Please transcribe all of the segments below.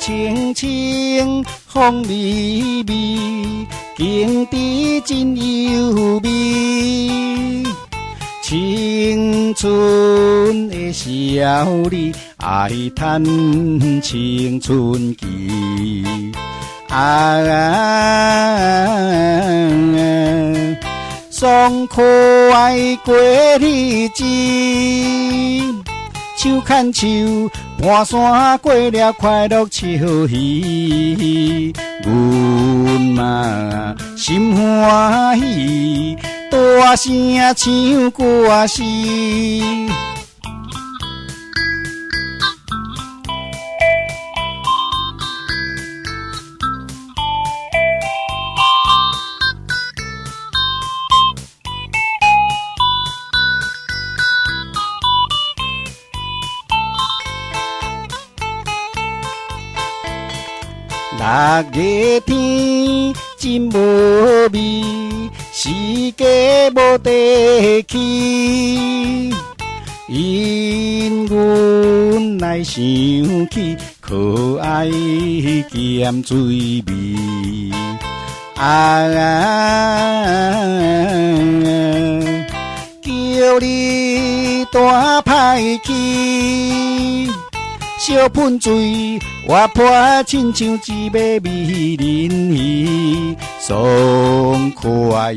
清清，风微微，景致真优美。青春的少女爱趁青春期，爽快过日子。手牵手，盘山过了快乐笑戏，阮嘛心欢喜，大声唱歌诗。六月天真无味，四季无地气，因阮来想起可爱咸水味。叫你大歹气。小喷水，活泼亲像一尾美人鱼，爽快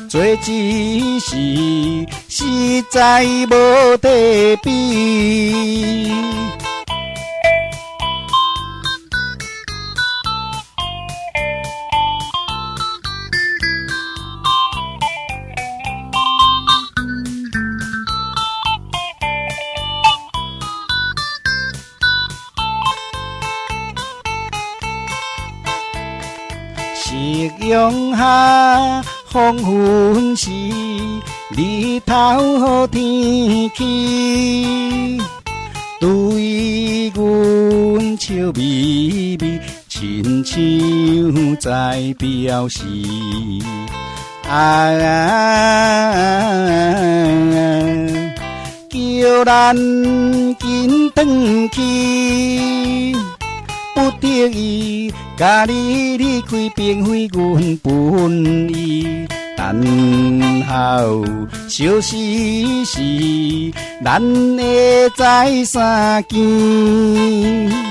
做一时，实在无得比。夕阳下，黄昏时，日头好天气，对阮笑眯眯，亲像在表示，叫咱紧转去。不得已，甲你离开，并非阮本意。等候相思时，咱会知相见。